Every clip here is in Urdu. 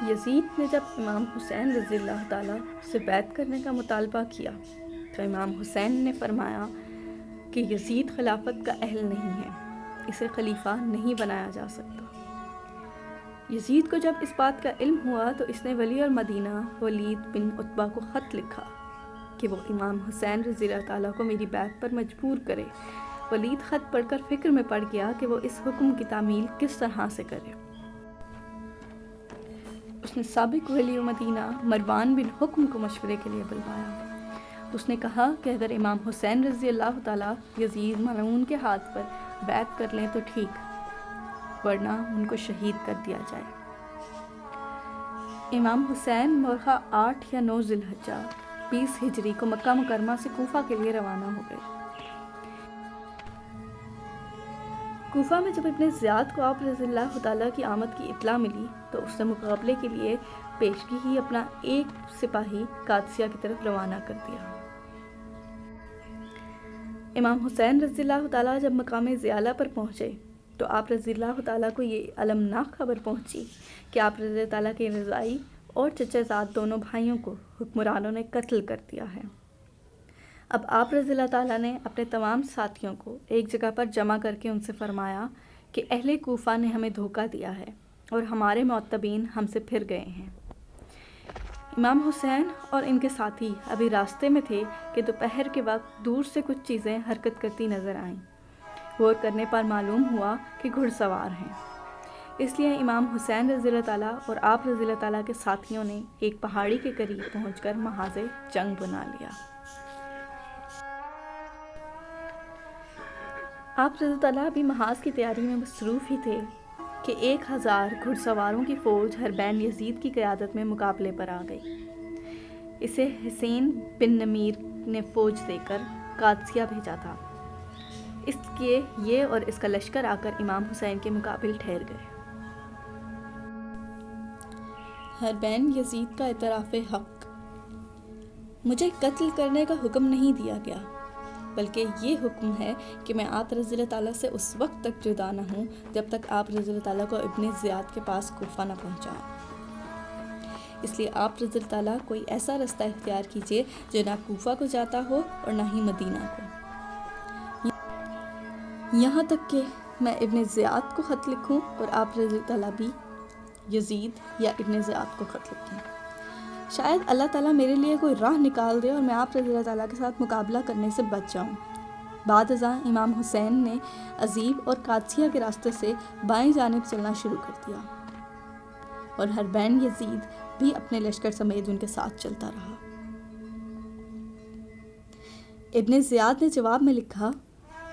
یزید نے جب امام حسین رضی اللہ تعالیٰ سے بیعت کرنے کا مطالبہ کیا تو امام حسین نے فرمایا کہ یزید خلافت کا اہل نہیں ہے، اسے خلیفہ نہیں بنایا جا سکتا۔ یزید کو جب اس بات کا علم ہوا تو اس نے ولی المدینہ ولید بن عتبہ کو خط لکھا کہ وہ امام حسین رضی اللہ تعالیٰ کو میری بیعت پر مجبور کرے۔ ولید خط پڑھ کر فکر میں پڑ گیا کہ وہ اس حکم کی تعمیل کس طرح سے کرے۔ اس نے سابق ولی مدینہ مروان بن حکم کو مشورے کے لیے بلوایا۔ اس نے کہا کہ اگر امام حسین رضی اللہ تعالیٰ یزید ملعون کے ہاتھ پر بیعت کر لیں تو ٹھیک، ورنہ ان کو شہید کر دیا جائے۔ امام حسین مورخہ 8 یا 9 ذی الحجہ 20 ہجری کو مکہ مکرمہ سے کوفہ کے لیے روانہ ہو گئے۔ کوفہ میں جب ابن زیاد کو آپ رضی اللہ تعالیٰ کی آمد کی اطلاع ملی تو اس نے مقابلے کے لیے پیشگی ہی اپنا ایک سپاہی قادسیہ کی طرف روانہ کر دیا۔ امام حسین رضی اللہ تعالیٰ جب مقام زیالہ پر پہنچے تو آپ رضی اللہ تعالیٰ کو یہ المناک خبر پہنچی کہ آپ رضی اللہ تعالیٰ کے رضائی اور چچا زاد دونوں بھائیوں کو حکمرانوں نے قتل کر دیا ہے۔ اب آپ رضی اللہ تعالیٰ نے اپنے تمام ساتھیوں کو ایک جگہ پر جمع کر کے ان سے فرمایا کہ اہل کوفہ نے ہمیں دھوکہ دیا ہے اور ہمارے معتبین ہم سے پھر گئے ہیں۔ امام حسین اور ان کے ساتھی ابھی راستے میں تھے کہ دوپہر کے وقت دور سے کچھ چیزیں حرکت کرتی نظر آئیں۔ غور کرنے پر معلوم ہوا کہ گھڑ سوار ہیں۔ اس لیے امام حسین رضی اللہ تعالیٰ اور آپ رضی اللہ تعالیٰ کے ساتھیوں نے ایک پہاڑی کے قریب پہنچ کر محاذ جنگ بنا لیا۔ آپ رضی اللہ تعالیٰ بھی محاذ کی تیاری میں مصروف ہی تھے کہ 1000 گھڑ سواروں کی فوج حربین یزید کی قیادت میں مقابلے پر آ گئی۔ اسے حسین بن نمیر نے فوج دے کر قادسیہ بھیجا تھا، اس لیے یہ اور اس کا لشکر آ کر امام حسین کے مقابل ٹھہر گئے۔ حربین یزید کا اعتراف حق: مجھے قتل کرنے کا حکم نہیں دیا گیا، بلکہ یہ حکم ہے کہ میں آپ رضی اللہ تعالیٰ سے اس وقت تک جدا نہ ہوں جب تک آپ رضی اللہ تعالیٰ کو ابن زیاد کے پاس کوفہ نہ پہنچائیں۔ اس لیے آپ رضی اللہ تعالیٰ کوئی ایسا رستہ اختیار کیجیے جو نہ کوفہ کو جاتا ہو اور نہ ہی مدینہ کو، یہاں تک کہ میں ابن زیاد کو خط لکھوں اور آپ رضی اللہ تعالیٰ بھی یزید یا ابن زیاد کو خط لکھیں۔ شاید اللہ تعالیٰ میرے لیے کوئی راہ نکال دے اور میں آپ رضی اللہ تعالیٰ کے ساتھ مقابلہ کرنے سے بچ جاؤں۔ بعد ازاں امام حسین نے عزیب اور قادسیہ کے راستے سے بائیں جانب چلنا شروع کر دیا اور حربین یزید بھی اپنے لشکر سمیت ان کے ساتھ چلتا رہا۔ ابن زیاد نے جواب میں لکھا،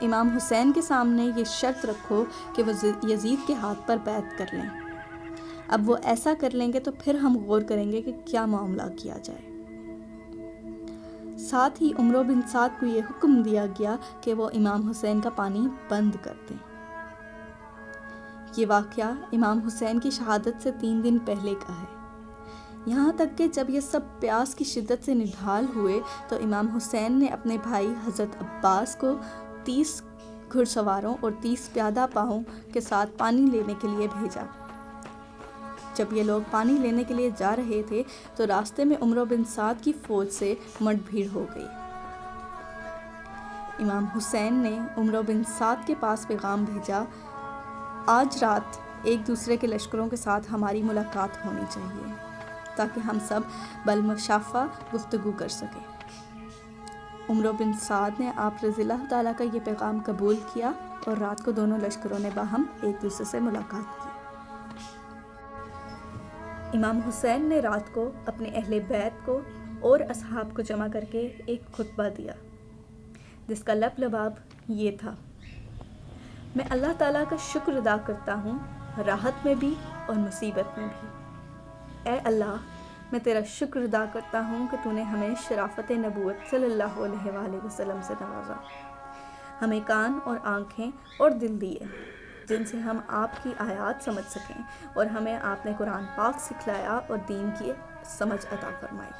امام حسین کے سامنے یہ شرط رکھو کہ وہ یزید کے ہاتھ پر بیعت کر لیں۔ اب وہ ایسا کر لیں گے تو پھر ہم غور کریں گے کہ کیا معاملہ کیا جائے۔ ساتھ ہی عمرو بن سعد کو یہ حکم دیا گیا کہ وہ امام حسین کا پانی بند کر دیں۔ یہ واقعہ امام حسین کی شہادت سے 3 دن پہلے کا ہے۔ یہاں تک کہ جب یہ سب پیاس کی شدت سے نڈھال ہوئے تو امام حسین نے اپنے بھائی حضرت عباس کو 30 گھڑ سواروں اور 30 پیادہ پاؤں کے ساتھ پانی لینے کے لیے بھیجا۔ جب یہ لوگ پانی لینے کے لیے جا رہے تھے تو راستے میں عمرو بن سعد کی فوج سے مٹ بھیڑ ہو گئی۔ امام حسین نے عمرو بن سعد کے پاس پیغام بھیجا، آج رات ایک دوسرے کے لشکروں کے ساتھ ہماری ملاقات ہونی چاہیے تاکہ ہم سب بالمشافہ گفتگو کر سکیں۔ عمرو بن سعد نے آپ رضی اللہ تعالیٰ کا یہ پیغام قبول کیا اور رات کو دونوں لشکروں نے باہم ایک دوسرے سے ملاقات کی۔ امام حسین نے رات کو اپنے اہل بیت کو اور اصحاب کو جمع کر کے ایک خطبہ دیا جس کا لب لباب یہ تھا، میں اللہ تعالیٰ کا شکر ادا کرتا ہوں راحت میں بھی اور مصیبت میں بھی۔ اے اللہ، میں تیرا شکر ادا کرتا ہوں کہ تو نے ہمیں شرافت نبوت صلی اللہ علیہ وآلہ وسلم سے نوازا، ہمیں کان اور آنکھیں اور دل دیے جن سے ہم آپ کی آیات سمجھ سکیں، اور ہمیں آپ نے قرآن پاک سکھلایا اور دین کی سمجھ عطا فرمائی۔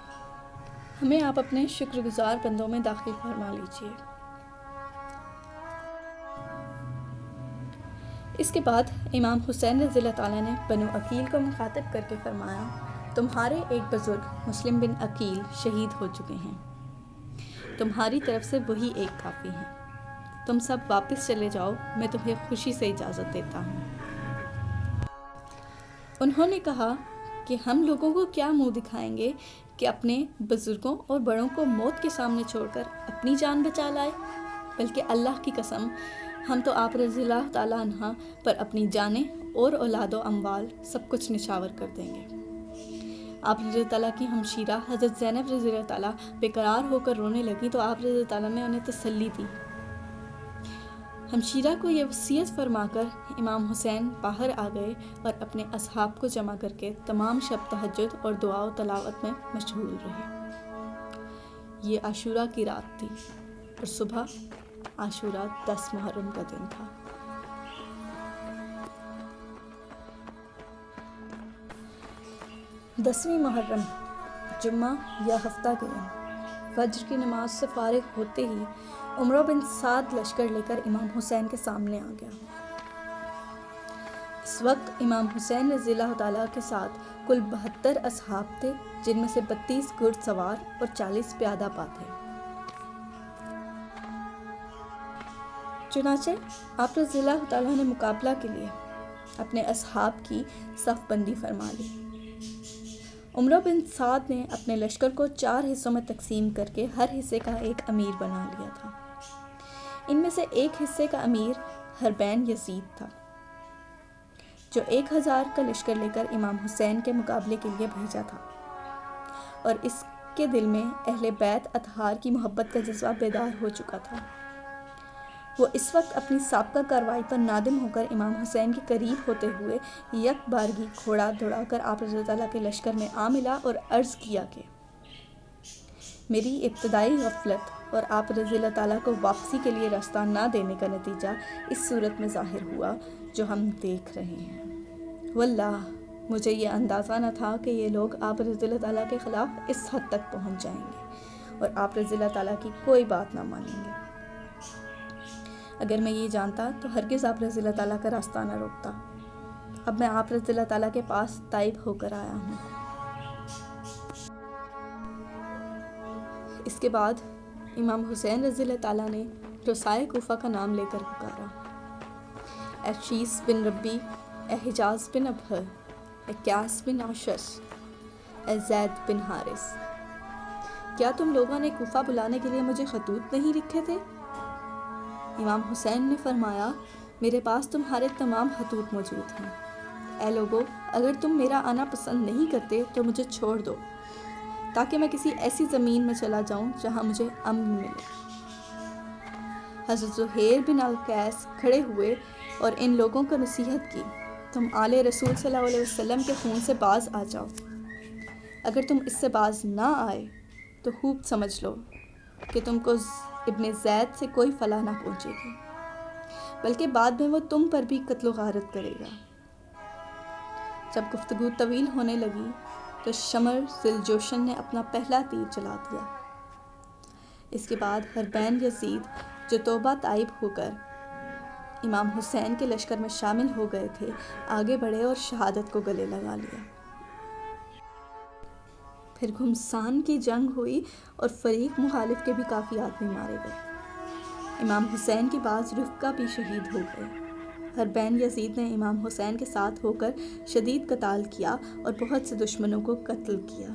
ہمیں آپ اپنے شکر گزار بندوں میں داخل فرما لیجیے۔ اس کے بعد امام حسین رضی اللہ تعالیٰ نے بنو عقیل کو مخاطب کر کے فرمایا، تمہارے ایک بزرگ مسلم بن عقیل شہید ہو چکے ہیں، تمہاری طرف سے وہی ایک کافی ہیں، تم سب واپس چلے جاؤ، میں تمہیں خوشی سے اجازت دیتا ہوں۔ انہوں نے کہا کہ ہم لوگوں کو کیا منہ دکھائیں گے کہ اپنے بزرگوں اور بڑوں کو موت کے سامنے چھوڑ کر اپنی جان بچا لائے، بلکہ اللہ کی قسم ہم تو آپ رضی اللہ تعالیٰ عنہ پر اپنی جانیں اور اولاد و اموال سب کچھ نشاور کر دیں گے۔ آپ رضی اللہ تعالیٰ کی ہمشیرہ حضرت زینب رضی اللہ تعالیٰ بے قرار ہو کر رونے لگی تو آپ رضی اللہ تعالیٰ نے انہیں تسلی دی۔ ہمشیرہ کو یہ وصیت فرما کر امام حسین باہر آ گئے اور اپنے اصحاب کو جمع کر کے تمام شب تہجد اور دعا و تلاوت میں مشغول رہے۔ یہ عاشوراء کی رات تھی اور صبح عاشوراء 10 محرم کا دن تھا۔ دسویں محرم جمعہ یا ہفتہ کے دن فجر کی نماز سے فارغ ہوتے ہی عمرو بن سعد لشکر لے کر امام حسین کے سامنے آ گیا۔ اس وقت امام حسین رضی اللہ تعالیٰ کے ساتھ کل 72 اصحاب تھے، جن میں سے 32 گھڑ سوار اور 40 پیادہ پا تھے۔ چنانچہ آپ رضی اللہ تعالیٰ نے مقابلہ کے لیے اپنے اصحاب کی صف بندی فرما لی۔ عمرو بن سعد نے اپنے لشکر کو 4 حصوں میں تقسیم کر کے ہر حصے کا ایک امیر بنا لیا تھا۔ ان میں سے ایک حصے کا امیر حربین یزید تھا، جو 1000 کا لشکر لے کر امام حسین کے مقابلے کے لیے بھیجا تھا، اور اس کے دل میں اہل بیت اطہار کی محبت کا جذبہ بیدار ہو چکا تھا۔ وہ اس وقت اپنی سابقہ کارروائی پر نادم ہو کر امام حسین کے قریب ہوتے ہوئے یک بارگی گھوڑا دوڑا کر آپ رضی اللہ تعالیٰ کے لشکر میں آ ملا اور عرض کیا کہ میری ابتدائی غفلت اور آپ رضی اللہ تعالیٰ کو واپسی کے لیے راستہ نہ دینے کا نتیجہ اس صورت میں ظاہر ہوا جو ہم دیکھ رہے ہیں۔ واللہ مجھے یہ اندازہ نہ تھا کہ یہ لوگ آپ رضی اللہ تعالیٰ کے خلاف اس حد تک پہنچ جائیں گے اور آپ رضی اللہ تعالیٰ کی کوئی بات نہ مانیں گے۔ اگر میں یہ جانتا تو ہرگز آپ رضی اللہ تعالیٰ کا راستہ نہ روکتا۔ اب میں آپ رضی اللہ تعالیٰ کے پاس تائب ہو کر آیا ہوں۔ اس کے بعد امام حسین رضی اللہ تعالیٰ نے رسائے کوفہ کا نام لے کر پکارا، اے شیس بن ربی، اے حجاز بن ابہر، اے قیاس بن عشش، اے زید بن حارث، کیا تم لوگوں نے کوفہ بلانے کے لیے مجھے خطوط نہیں لکھے تھے؟ امام حسین نے فرمایا، میرے پاس تمہارے تمام خطوط موجود ہیں۔ اے لوگو، اگر تم میرا آنا پسند نہیں کرتے تو مجھے چھوڑ دو تاکہ میں کسی ایسی زمین میں چلا جاؤں جہاں مجھے امن ملے۔ حضرت زہیر بن القیس کھڑے ہوئے اور ان لوگوں کو نصیحت کی، تم آل رسول صلی اللہ علیہ وسلم کے خون سے باز آ جاؤ۔ اگر تم اس سے باز نہ آئے تو خوب سمجھ لو کہ تم کو ابن زید سے کوئی فلاح نہ پہنچے گی، بلکہ بعد میں وہ تم پر بھی قتل و غارت کرے گا۔ جب گفتگو طویل ہونے لگی تو شمر ذوالجوشن نے اپنا پہلا تیر چلا دیا۔ اس کے بعد حربین یزید جو توبہ طائب ہو کر امام حسین کے لشکر میں شامل ہو گئے تھے، آگے بڑھے اور شہادت کو گلے لگا لیا۔ پھر گھمسان کی جنگ ہوئی اور فریق مخالف کے بھی کافی آدمی مارے گئے۔ امام حسین کے بعد رفقہ بھی شہید ہو گئے۔ حربین یزید نے امام حسین کے ساتھ ہو کر شدید قتال کیا اور بہت سے دشمنوں کو قتل کیا۔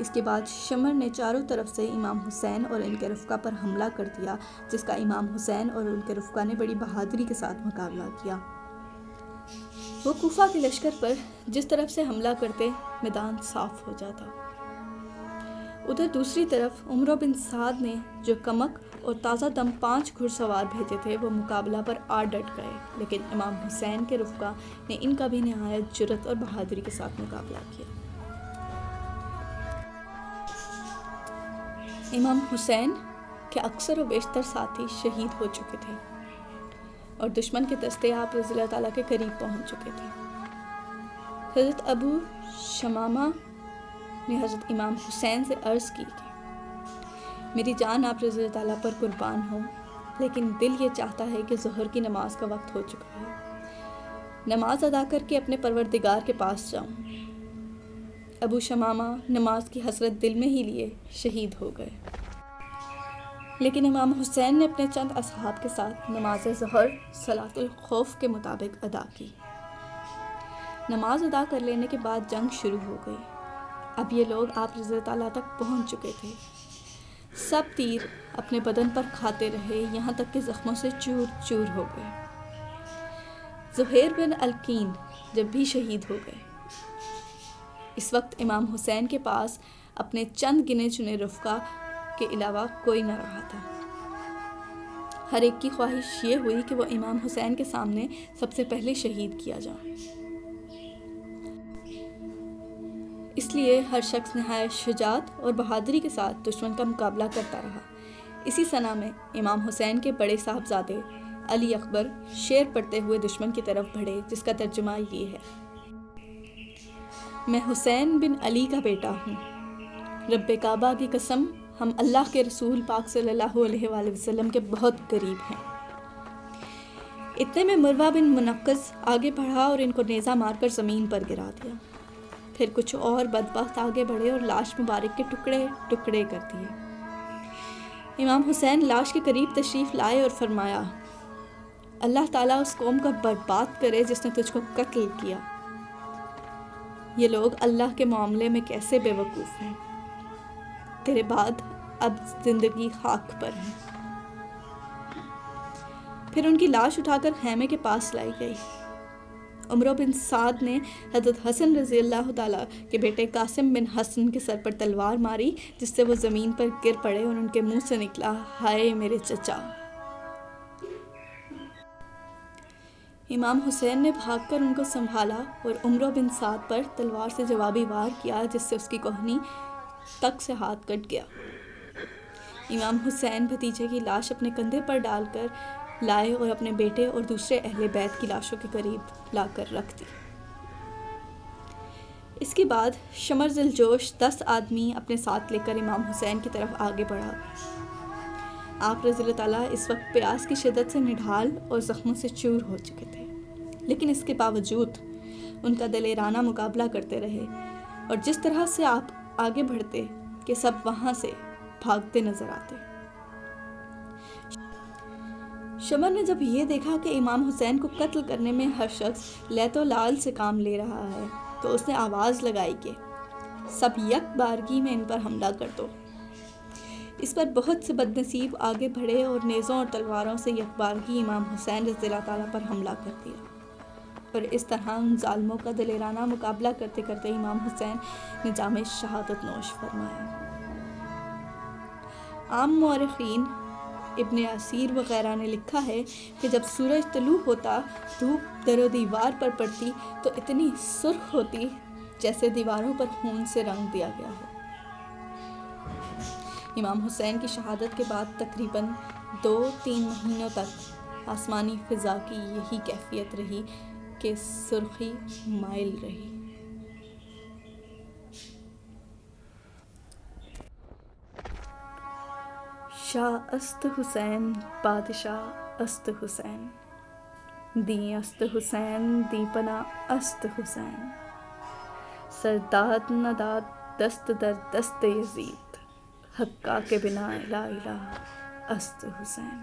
اس کے بعد شمر نے چاروں طرف سے امام حسین اور ان کے رفقہ پر حملہ کر دیا، جس کا امام حسین اور ان کے رفقہ نے بڑی بہادری کے ساتھ مقابلہ کیا۔ وہ کوفہ کے لشکر پر جس طرف سے حملہ کرتے میدان صاف ہو جاتا۔ ادھر دوسری طرف عمرو بن سعد نے جو کمک اور تازہ دم 5 گھڑ سوار بھیجے تھے وہ مقابلہ پر آ ڈٹ گئے، لیکن امام حسین کے رفقا نے ان کا بھی نہایت جرأت اور بہادری کے ساتھ مقابلہ کیا۔ امام حسین کے اکثر و بیشتر ساتھی شہید ہو چکے تھے اور دشمن کے دستے آپ رضی اللہ تعالیٰ کے قریب پہنچ چکے تھے۔ حضرت ابو شمامہ نے حضرت امام حسین سے عرض کی کہ میری جان آپ رضی اللہ تعالیٰ پر قربان ہو، لیکن دل یہ چاہتا ہے کہ ظہر کی نماز کا وقت ہو چکا ہے، نماز ادا کر کے اپنے پروردگار کے پاس جاؤں۔ ابو شمامہ نماز کی حسرت دل میں ہی لیے شہید ہو گئے، لیکن امام حسین نے اپنے چند اصحاب کے ساتھ نماز ظہر صلاۃ الخوف کے مطابق ادا کی۔ نماز ادا کر لینے کے بعد جنگ شروع ہو گئی۔ اب یہ لوگ آپ رضی اللہ تعالیٰ تک پہنچ چکے تھے۔ سب تیر اپنے بدن پر کھاتے رہے، یہاں تک کہ زخموں سے چور چور ہو گئے۔ زہیر بن الکین جب بھی شہید ہو گئے۔ اس وقت امام حسین کے پاس اپنے چند گنے چنے رفقا کے علاوہ کوئی نہ رہا تھا۔ ہر ایک کی خواہش یہ ہوئی کہ وہ امام حسین کے سامنے سب سے پہلے شہید کیا جائے۔ اس لیے ہر شخص نہایت شجاعت اور بہادری کے ساتھ دشمن کا مقابلہ کرتا رہا۔ اسی سنہ میں امام حسین کے بڑے صاحبزادے علی اکبر شعر پڑھتے ہوئے دشمن کی طرف بڑھے، جس کا ترجمہ یہ ہے: میں حسین بن علی کا بیٹا ہوں، رب کعبہ کی قسم ہم اللہ کے رسول پاک صلی اللہ علیہ وآلہ وسلم کے بہت قریب ہیں۔ اتنے میں مروہ بن منقذ آگے بڑھا اور ان کو نیزہ مار کر زمین پر گرا دیا۔ پھر کچھ اور بدبخت آگے بڑھے اور لاش مبارک کے ٹکڑے ٹکڑے کر دیے۔ امام حسین لاش کے قریب تشریف لائے اور فرمایا: اللہ تعالیٰ اس قوم کا برباد کرے جس نے تجھ کو قتل کیا۔ یہ لوگ اللہ کے معاملے میں کیسے بے وقوف ہیں، تیرے بعد اب زندگی خاک پر ہے۔ پھر ان کی لاش اٹھا کر خیمے کے پاس لائی گئی۔ عمرو بن سعد نے حضرت حسن رضی اللہ تعالیٰ کے بیٹے قاسم بن حسن کے سر پر تلوار ماری، جس سے وہ زمین پر گر پڑے اور ان کے منہ سے نکلا: ہائے میرے چچا۔ امام حسین نے بھاگ کر ان کو سنبھالا اور عمرو بن سعد پر تلوار سے جوابی وار کیا، جس سے اس کی کوہنی تک سے ہاتھ کٹ گیا۔ امام حسین بھتیجے کی لاش اپنے کندھے پر ڈال کر لائے اور اپنے بیٹے اور دوسرے اہل بیت کی لاشوں کے قریب لا کر رکھ دی۔ اس کے بعد شمر ذی الجوش 10 آدمی اپنے ساتھ لے کر امام حسین کی طرف آگے بڑھا۔ آپ رضی اللہ تعالیٰ اس وقت پیاس کی شدت سے نڈھال اور زخموں سے چور ہو چکے تھے، لیکن اس کے باوجود ان کا دلیرانہ مقابلہ کرتے رہے، اور جس طرح سے آپ آگے بڑھتے کہ سب وہاں سے بھاگتے نظر آتے۔ شمر نے جب یہ دیکھا کہ امام حسین کو قتل کرنے میں ہر شخص لیت و لال سے کام لے رہا ہے، تو اس نے آواز لگائی کہ سب یک بارگی میں ان پر حملہ کر دو۔ اس پر بہت سے بد نصیب آگے بڑھے اور نیزوں اور تلواروں سے یک بارگی امام حسین رضی اللہ تعالیٰ پر حملہ کر دیا، اور اس طرح ان ظالموں کا دلیرانہ مقابلہ کرتے کرتے امام حسین نے جام شہادت نوش فرمایا۔ عام مورخین ابن اسیر وغیرہ نے لکھا ہے کہ جب سورج طلوع ہوتا، دھوپ در و دیوار پر پڑتی تو اتنی سرخ ہوتی جیسے دیواروں پر خون سے رنگ دیا گیا ہو۔ امام حسین کی شہادت کے بعد تقریباً 2-3 مہینوں تک آسمانی فضا کی یہی کیفیت رہی کہ سرخی مائل رہی۔ شاہ است حسین، بادشاہ است حسین، دیں است حسین، دیں پناہ است حسین، سرداد نداد دست در دست یزید، حقا کے بنا لا الہ است حسین۔